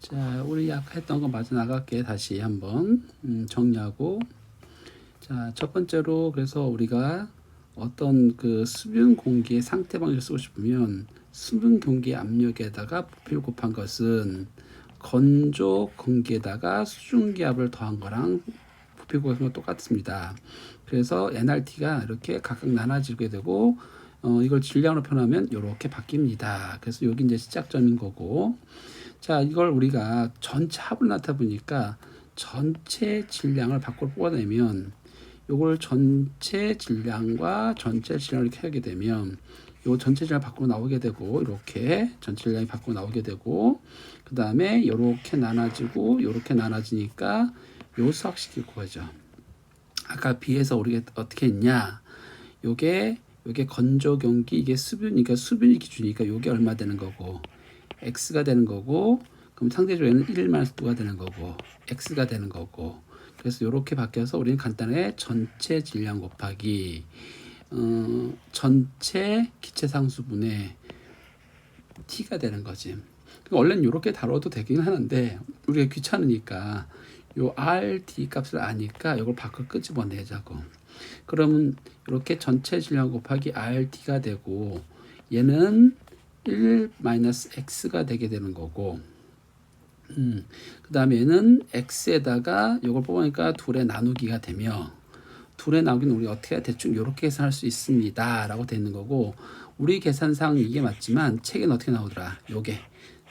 자, 우리 아까 했던 거 마저 나갈게. 다시 한번 정리하고. 자, 첫 번째로 그래서 우리가 어떤 그 수분 공기의 상태 방정을 쓰고 싶으면 수분 공기 압력에다가 부피를 곱한 것은 건조 공기에다가 수증 기압을 더한 거랑 부피 곱한 거 똑같습니다. 그래서 NRT가 이렇게 각각 나눠지게 되고 이걸 질량으로 표현하면 이렇게 바뀝니다. 그래서 여기 이제 시작점인 거고. 자, 이걸 우리가 전체 합을 나타 보니까 전체 질량을 밖으로 뽑아내면 요걸 전체 질량과 전체 질량을 이렇게 하게 되면 요 전체 질량 밖으로 나오게 되고 이렇게 전체 질량이 밖으로 나오게 되고 그 다음에 요렇게 나눠지고 요렇게 나눠지니까 요 수학식이 구하죠. 아까 비해서 우리가 어떻게 했냐? 요게 건조 경기 이게 수분이니까 수분이 기준이니까 요게 얼마 되는 거고 x가 되는 거고 그럼 상대적으로는 1-9가 되는 거고 x가 되는 거고 그래서 이렇게 바뀌어서 우리는 간단하게 전체 질량 곱하기 전체 기체 상수분의 t가 되는 거지. 원래는 이렇게 다뤄도 되긴 하는데 우리가 귀찮으니까 요 RT 값을 아니까 이걸 밖으로 끄집어내자고. 그러면 이렇게 전체 질량 곱하기 RT가 되고 얘는 1-x가 되게 되는 거고 그 다음에는 x에다가 이걸 뽑으니까 둘에 나누기가 되며 둘에 나누기는 우리 어떻게 대충 이렇게 계산할 수 있습니다 라고 되는 거고 우리 계산상 이게 맞지만 책에는 어떻게 나오더라. 요게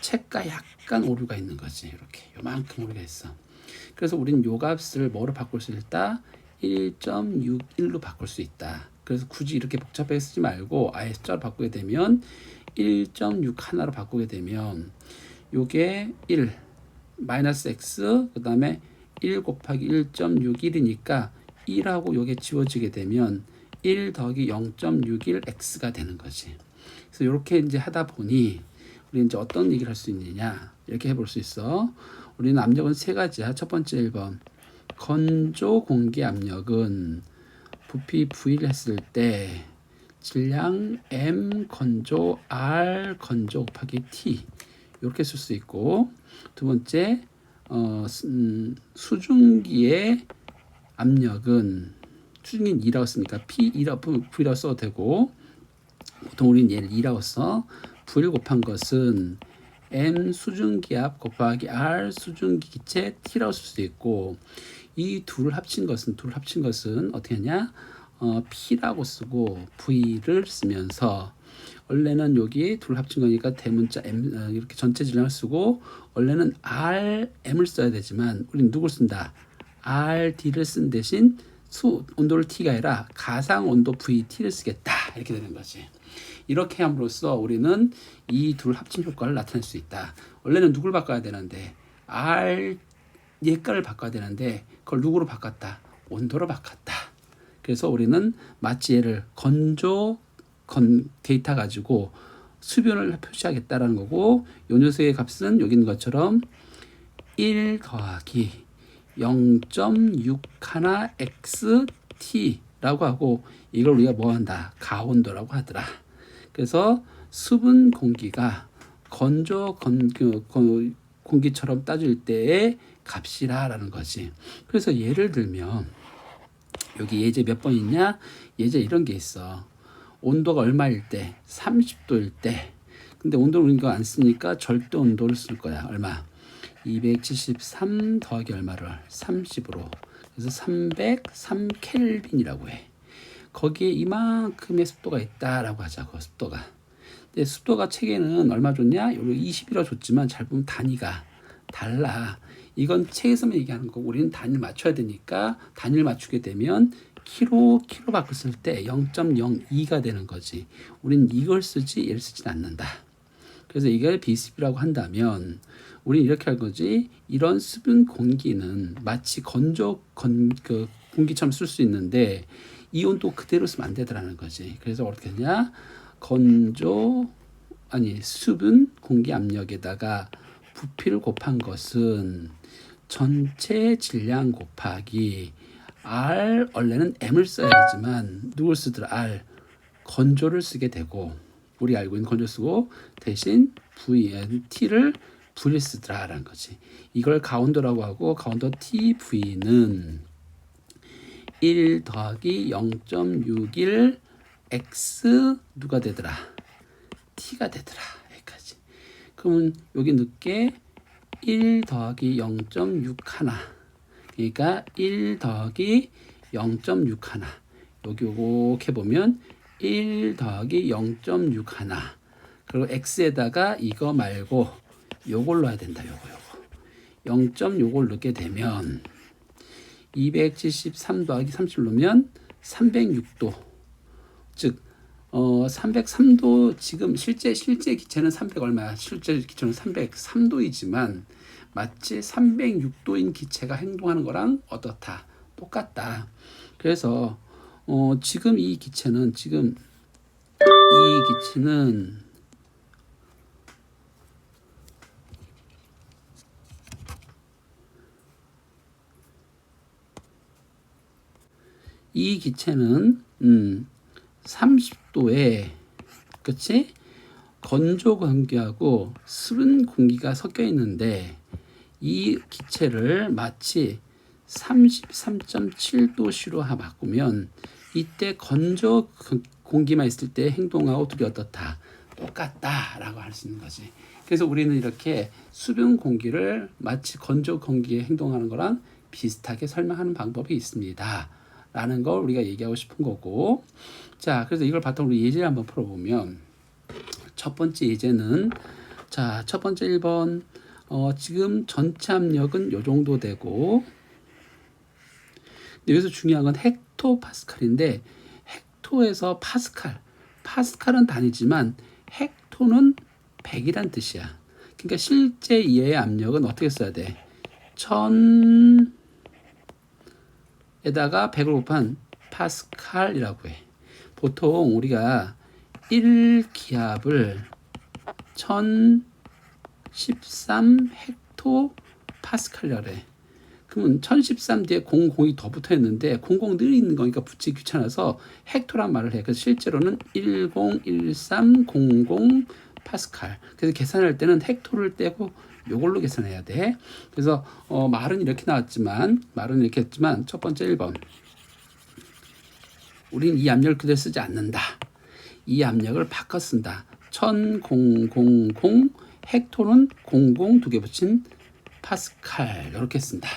책과 약간 오류가 있는 거지. 이렇게 요만큼 오류가 있어. 그래서 우리는 요 값을 뭐로 바꿀 수 있다? 1.61로 바꿀 수 있다. 그래서 굳이 이렇게 복잡하게 쓰지 말고 아예 숫자로 바꾸게 되면 1.6 하나로 바꾸게 되면 요게 1 마이너스 x 그 다음에 1 곱하기 1.61이니까 1하고 요게 지워지게 되면 1 더하기 0.61x가 되는 거지. 그래서 이렇게 이제 하다 보니 우리 이제 어떤 얘기를 할 수 있느냐 이렇게 해볼 수 있어. 우리는 압력은 세 가지야. 첫 번째 1번 건조 공기 압력은 부피 V를 했을 때 질량 M 건조 R 건조 곱하기 T 이렇게 쓸 수 있고 두 번째 수증기의 압력은 수증기는 2라고 쓰니까 V라고 써도 되고 보통 우리는 얘를 2라고 써. V를 곱한 것은 M 수증기압 곱하기 R 수증기 기체 T라고 쓸 수도 있고 이 둘을 합친 것은 어떻게 하냐? P라고 쓰고 V를 쓰면서 원래는 여기 둘 합친 거니까 대문자 M 이렇게 전체 질량을 쓰고 원래는 RM을 써야 되지만 우리는 누굴 쓴다? RD를 쓴 대신 온도를 T가 아니라 가상 온도 VT를 쓰겠다 이렇게 되는 거지. 이렇게 함으로써 우리는 이 둘 합친 효과를 나타낼 수 있다. 원래는 누굴 바꿔야 되는데 R 예가를 바꿔야 되는데 그걸 누구로 바꿨다? 온도로 바꿨다. 그래서 우리는 마치 얘를 건조 데이터 가지고 수변을 표시하겠다라는 거고 요 녀석의 값은 여기 있는 것처럼 1 더하기 0.61xt라고 하고 이걸 우리가 뭐 한다? 가온도라고 하더라. 그래서 수분 공기가 건조 공기처럼 따질 때의 값이라는 거지. 그래서 예를 들면 여기 예제 몇 번 있냐? 예제 이런 게 있어. 온도가 얼마일 때? 30도일 때. 근데 온도를 우리가 안 쓰니까 절대 온도를 쓸 거야. 얼마? 273 더하기 얼마를? 30으로. 그래서 303 켈빈이라고 해. 거기에 이만큼의 습도가 있다라고 하자고. 습도가. 근데 습도가 책에는 얼마 줬냐? 여기 20이라고 줬지만 잘 보면 단위가 달라. 이건 책에서만 얘기하는 거고 우리는 단위를 맞춰야 되니까 단위를 맞추게 되면 키로 바꿨을 때 0.02가 되는 거지. 우리는 이걸 쓰지 얘를 쓰진 않는다. 그래서 이걸 BCB라고 한다면 우리는 이렇게 할 거지. 이런 수분 공기는 마치 건조 공기처럼 쓸 수 있는데 이 온도 그대로 쓰면 안 되더라는 거지. 그래서 어떻게 하냐? 수분 공기 압력에다가 부피를 곱한 것은 전체 질량 곱하기 R 원래는 M을 써야 되지만 누굴 쓰더라? R 건조를 쓰게 되고 우리 알고 있는 건조 쓰고 대신 T를 V를 쓰더라라는 거지. 이걸 가운데라고 하고 가운데 TV는 1 더하기 0.61 X 누가 되더라? T가 되더라. 여기까지. 그러면 여기 늦게 1 더하기 0.61 그러니까 1 더하기 0.61 여기 이렇게 보면 1 더하기 0.61 그리고 x에다가 이거 말고 요걸 넣어야 된다. 요거 0. 요걸 넣게 되면 273 더하기 30 넣으면 306도 즉 303도 지금 실제 기체는 300 얼마야? 실제 기체는 303도이지만 마치 306도인 기체가 행동하는 거랑 어떻다? 똑같다. 그래서 지금 이 기체는 이 기체는 30도에 그치? 건조 공기하고 수분 공기가 섞여 있는데 이 기체를 마치 33.7도씨로 바꾸면 이때 건조 공기만 있을 때 행동하고 둘이 어떻다? 똑같다라고 할 수 있는 거지. 그래서 우리는 이렇게 수분 공기를 마치 건조 공기에 행동하는 거랑 비슷하게 설명하는 방법이 있습니다. 라는 걸 우리가 얘기하고 싶은 거고. 자, 그래서 이걸 바탕으로 예제를 한번 풀어보면 첫 번째 예제는 자, 첫 번째 1번 지금 전체 압력은 요 정도 되고 여기서 중요한 건 헥토파스칼인데 헥토에서 파스칼은 단위지만 헥토는 100이란 뜻이야. 그러니까 실제 이의 압력은 어떻게 써야 돼? 1000에다가 100을 곱한 파스칼이라고 해. 보통 우리가 1기압을 1013 헥토 파스칼이라고 해. 그러면 1013 뒤에 00이 더 붙어 있는데 00 늘 있는 거니까 붙이기 귀찮아서 헥토란 말을 해. 그래서 실제로는 101300 파스칼. 그래서 계산할 때는 헥토를 떼고 요걸로 계산해야 돼. 그래서 말은 이렇게 나왔지만 첫 번째 1번 우린 이 압력을 그대로 쓰지 않는다. 이 압력을 바꿔 쓴다. 1000 헥토는 00 두 개 붙인 파스칼 이렇게 쓴다.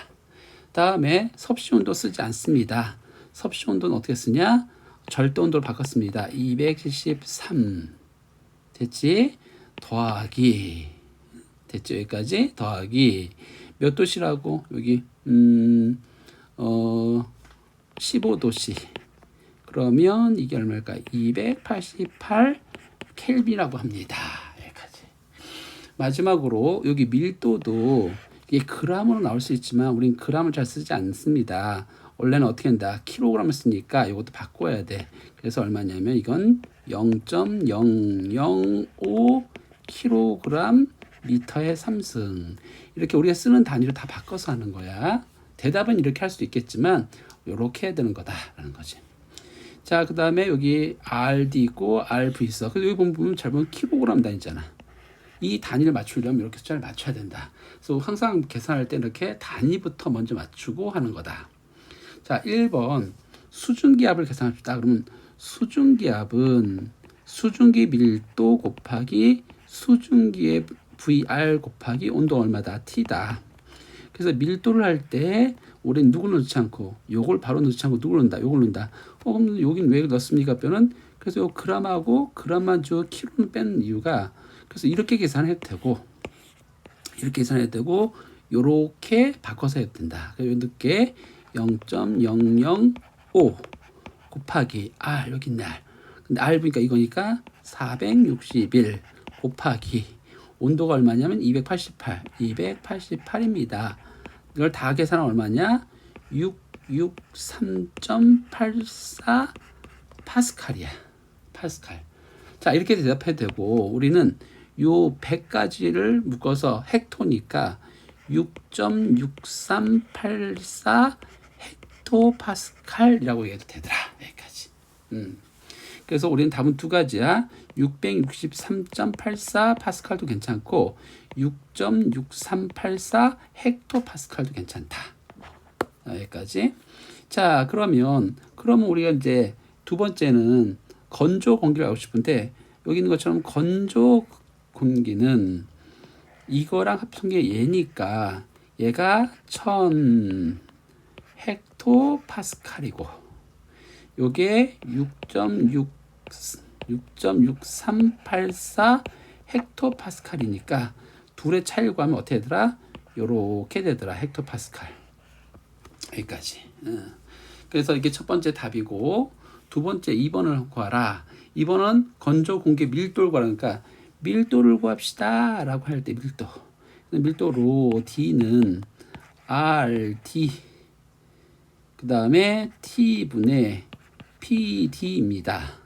다음에 섭씨 온도 쓰지 않습니다. 섭씨 온도는 어떻게 쓰냐? 절대 온도로 바꿨습니다. 273 됐지? 더하기 됐죠? 여기까지 더하기 몇 도씨라고? 여기 15도씨 그러면 이게 얼마일까? 288 켈빈이라고 합니다. 여기까지. 마지막으로 여기 밀도도 이게 그램으로 나올 수 있지만 우린 그램을 잘 쓰지 않습니다. 원래는 어떻게 한다? 킬로그램을 쓰니까 이것도 바꿔야 돼. 그래서 얼마냐면 이건 0.005 킬로그램 미터의 3승. 이렇게 우리가 쓰는 단위로 다 바꿔서 하는 거야. 대답은 이렇게 할 수도 있겠지만 이렇게 해야 되는 거다라는 거지. 자, 그 다음에 여기 RD 있고 RV 있어. 그래서 여기 보면 잘 보면 킬로그램 단위잖아. 이 단위를 맞추려면 이렇게 숫자를 맞춰야 된다. 그래서 항상 계산할 때 이렇게 단위부터 먼저 맞추고 하는 거다. 자, 1번 수증기압을 계산합시다. 그러면 수증기압은 수증기 밀도 곱하기 수증기의 VR 곱하기 온도 얼마다? T다. 그래서 밀도를 할 때 우리는 누구를 넣지 않고 요걸 바로 넣지 않고 누구를 넣는다. 요걸 넣는다. 그럼 여긴 왜 넣습니까? 뼈는 그래서 요 그램하고 그램만 주 키로는 빼는 이유가 그래서 이렇게 계산해도 되고 이렇게 계산해도 되고 요렇게 바꿔서 해도 된다. 그래서 늦게 0.005 곱하기 R 여기 있네 R. 근데 R 보니까 이거니까 461 곱하기 온도가 얼마냐면 288입니다. 이걸 다 계산하면 얼마냐? 663.84 파스칼이야. 파스칼. 자, 이렇게 대답해도 되고 우리는 요 100가지를 묶어서 헥토니까 6.6384 헥토파스칼이라고 얘기해도 되더라. 여기까지. 그래서 우리는 답은 두 가지야. 663.84 파스칼도 괜찮고 6.6384 헥토파스칼도 괜찮다. 여기까지. 자, 그러면 우리가 이제 두 번째는 건조 공기를 알고 싶은데, 여기 있는 것처럼 건조 공기는 이거랑 합친 게 얘니까 얘가 1000 헥토파스칼이고 요게 6.6384 헥토파스칼이니까 둘의 차이를 구하면 어떻게 되더라? 요렇게 되더라. 헥토파스칼. 여기까지. 그래서 이게 첫 번째 답이고, 두 번째 2번을 구하라. 2번은 건조 공기 밀도를 구하니까 밀도를 구합시다 라고 할 때 밀도로 D는 RD 그 다음에 T분의 PD입니다.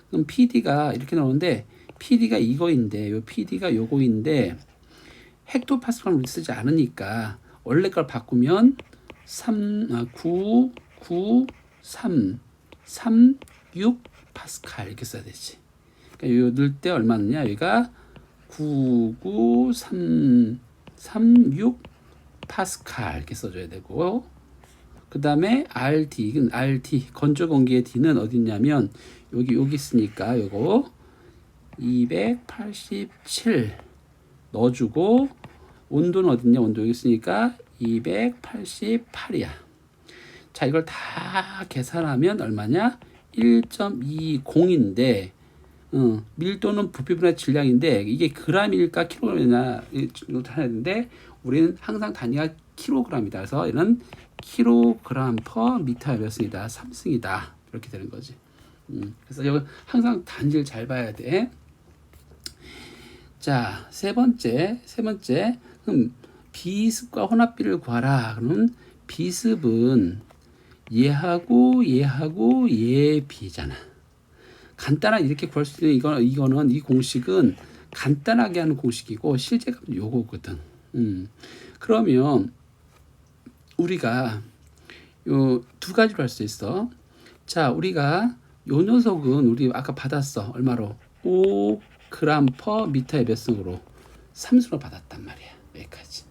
그럼 PD가 이렇게 나오는데, PD가 이거인데, 요 PD가 요거인데 헥토파스칼을 쓰지 않으니까 원래 걸 바꾸면 99336 파스칼 이렇게 써야 되지. 그러니까 요 넣을 때 얼마냐? 여기가 99336 파스칼 이렇게 써줘야 되고, 그 다음에 RT 건조 공기의 D는 어디 있냐면 여기 있으니까 요거 287 넣어주고, 온도는 어딨냐? 온도 여기 있으니까 288이야. 자, 이걸 다 계산하면 얼마냐? 1.20인데 밀도는 부피분의 질량인데 이게 g일까 킬로그램이냐 하는데, 우리는 항상 단위가 킬로그램이다. 그래서 얘는 킬로그램 퍼 미터였습니다. 3승이다. 이렇게 되는 거지. 그래서 여기 항상 단위를 잘 봐야 돼. 자, 세 번째. 그럼 비습과 혼합비를 구하라. 그러면 비습은 얘하고 얘 비잖아. 간단하게 이렇게 구할 수 있는 이거는 이 공식은 간단하게 하는 공식이고 실제 값은 요거거든. 그러면 우리가 요 두 가지로 할 수 있어. 자, 우리가 요 녀석은 우리 아까 받았어. 얼마로? 5g 퍼 미터의 몇 승으로? 3승으로 받았단 말이야. 여기까지.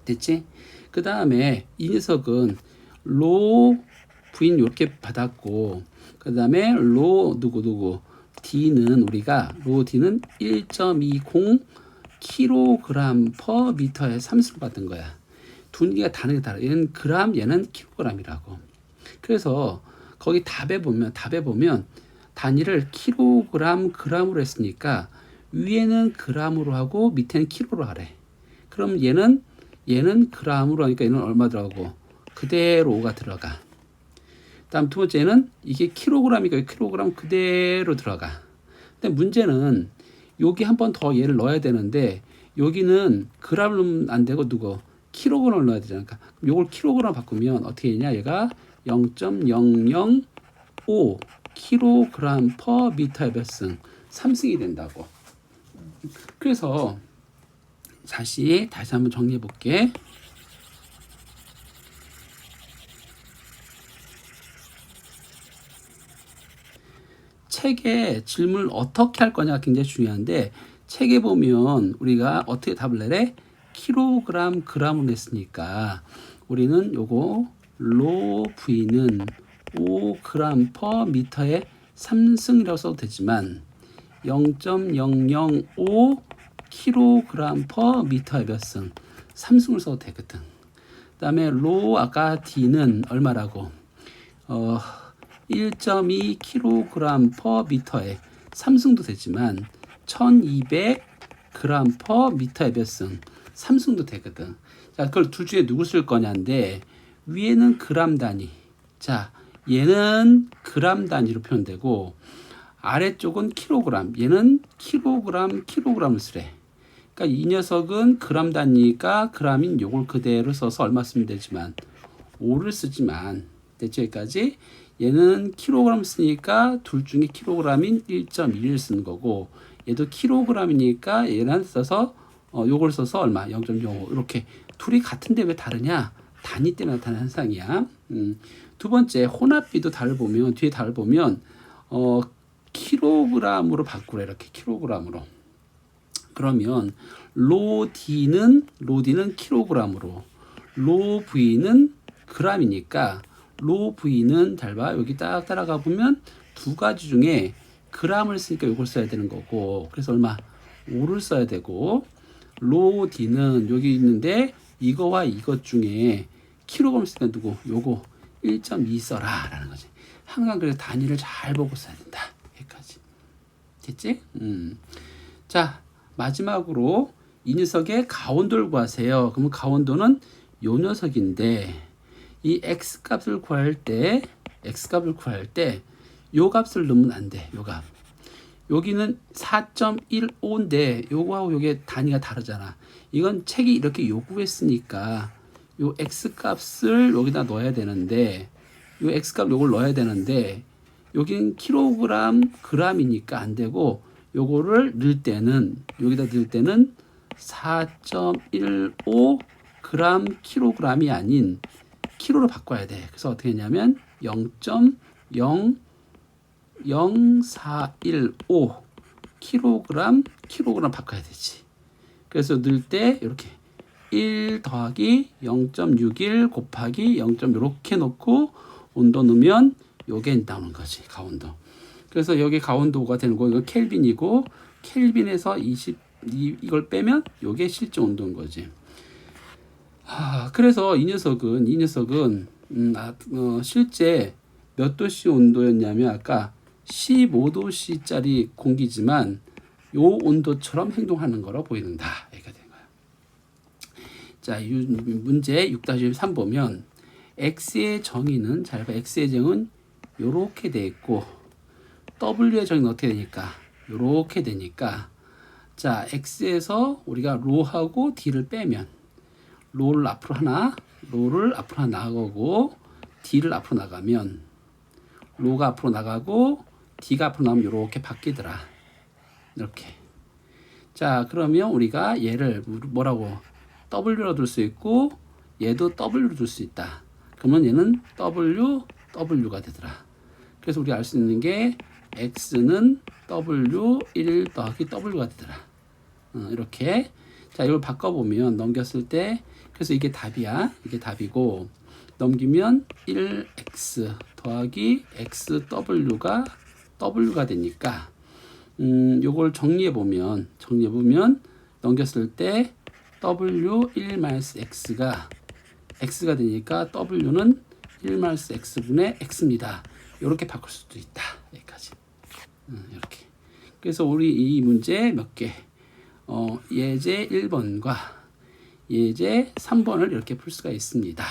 됐지? 그 다음에 이 녀석은 로 부인 이렇게 받았고, 그 다음에 로 누구 D는 우리가 로 D는 1.20 kg 퍼 미터에 3승 받은 거야. 두 개가 다르게 달라. 얘는 그램, 얘는 킬로그램이라고. 그래서 거기 답에 보면 단위를 킬로그램, 그램으로 했으니까 위에는 그램으로 하고 밑에는 킬로로 하래. 그럼 얘는 그램으로 하니까 얘는 얼마 들어가고 그대로 5가 들어가. 다음 두 번째는 이게 킬로그램이니까 킬로그램 그대로 들어가. 근데 문제는 여기 한 번 더 얘를 넣어야 되는데 여기는 그램을 넣으면 안 되고 킬로그램을 넣어야 되잖아. 그러니까 요걸 킬로그램 바꾸면 어떻게 되냐? 얘가 0.005 킬로그램 퍼 미터의 몇 승? 3승이 된다고. 그래서 다시 한번 정리해 볼게. 책에 질문을 어떻게 할 거냐가 굉장히 중요한데, 책에 보면 우리가 어떻게 답을 내래? 킬로그램, 그램으로 냈으니까 우리는 요거 로 V는 5g 퍼 미터의 3승이라고 써도 되지만 0.005 킬로그램 퍼 미터의 몇 승? 3승을 써도 되거든. 그 다음에 로 아까 D는 얼마라고? 1.2 킬로그램 퍼 미터에 3승도 되지만 1200g 퍼 미터의 몇 승? 3승도 되거든. 자, 그걸 둘 중에 누구 쓸 거냐인데, 위에는 그램 단위. 자, 얘는 그램 단위로 표현되고 아래쪽은 킬로그램. 얘는 킬로그램을 쓰래. 그러니까 이 녀석은 그램 단위니까 그램인 요걸 그대로 써서 얼마 쓰면 되지만 5를 쓰지만, 됐죠? 여기까지. 얘는 킬로그램 쓰니까 둘 중에 킬로그램인 1.1을 쓰는 거고, 얘도 킬로그램이니까 얘는 써서 요걸 써서 얼마? 0.05. 이렇게 둘이 같은데 왜 다르냐? 단위 때문에 나타나는 현상이야. 두 번째, 혼합비도 뒤에 답을 보면 킬로그램으로 바꾸래. 이렇게 킬로그램으로. 그러면 로 D는 킬로그램으로, 로 V는 그램이니까 로 V는 잘 봐. 여기 딱 따라가 보면 두 가지 중에 그램을 쓰니까 이걸 써야 되는 거고, 그래서 얼마? 5를 써야 되고, 로 D는 여기 있는데 이거와 이것 중에 킬로그램 쓰니까 누구? 요거 1.2 써라 라는 거지. 항상 그래서 단위를 잘 보고 써야 된다. 여기까지. 됐지? 자, 마지막으로 이 녀석의 가온도를 구하세요. 그러면 가온도는 요 녀석인데 이 x 값을 구할 때 요 값을 넣으면 안 돼. 요 값. 여기는 4.15인데 요거하고 요게 단위가 다르잖아. 이건 책이 이렇게 요구했으니까 요 x 값을 여기다 넣어야 되는데, 요 x 값 요걸 넣어야 되는데 여기는 킬로그램 그램이니까 안 되고, 요거를 넣을 때는 여기다 넣을 때는 4.15 그램 킬로그램이 아닌 키로로 바꿔야 돼. 그래서 어떻게 했냐면 0.00415 킬로그램 바꿔야 되지. 그래서 넣을 때 이렇게 1 더하기 0.61 곱하기 0. 이렇게 놓고 온도 넣으면 요게 나오는 거지, 가온도. 그래서 여기 가온도가 되는 거, 이거 켈빈이고, 켈빈에서 이걸 빼면 요게 실제 온도인 거지. 그래서 이 녀석은 실제 몇 도씨 온도였냐면 아까 15도씨짜리 공기지만 요 온도처럼 행동하는 거로 보인다. 이렇게 된 거야. 자, 문제 6-3 보면 x의 정의는, 잘 봐, x의 정은 요렇게 돼 있고 w의 정의는 어떻게 되니까 요렇게 되니까, 자, x에서 우리가 로하고 d를 빼면 로를 앞으로 하나 나가고 d를 앞으로 나가면 로가 앞으로 나가고 d가 앞으로 나오면 요렇게 바뀌더라. 이렇게. 자, 그러면 우리가 얘를 뭐라고? w로 둘 수 있고 얘도 w로 둘 수 있다. 그러면 얘는 w가 되더라. 그래서 우리가 알 수 있는 게 x는 w 1 더하기 w가 되더라. 이렇게. 자, 이걸 바꿔보면 넘겼을 때, 그래서 이게 답이야. 이게 답이고, 넘기면 1x 더하기 xw가 w가 되니까, 요걸 정리해보면 넘겼을 때 w1-x가 x가 되니까 w는 1-x분의 x입니다. 이렇게 바꿀 수도 있다. 여기까지. 이렇게. 그래서 우리 이 문제 몇 개? 예제 1번과 예제 3번을 이렇게 풀 수가 있습니다.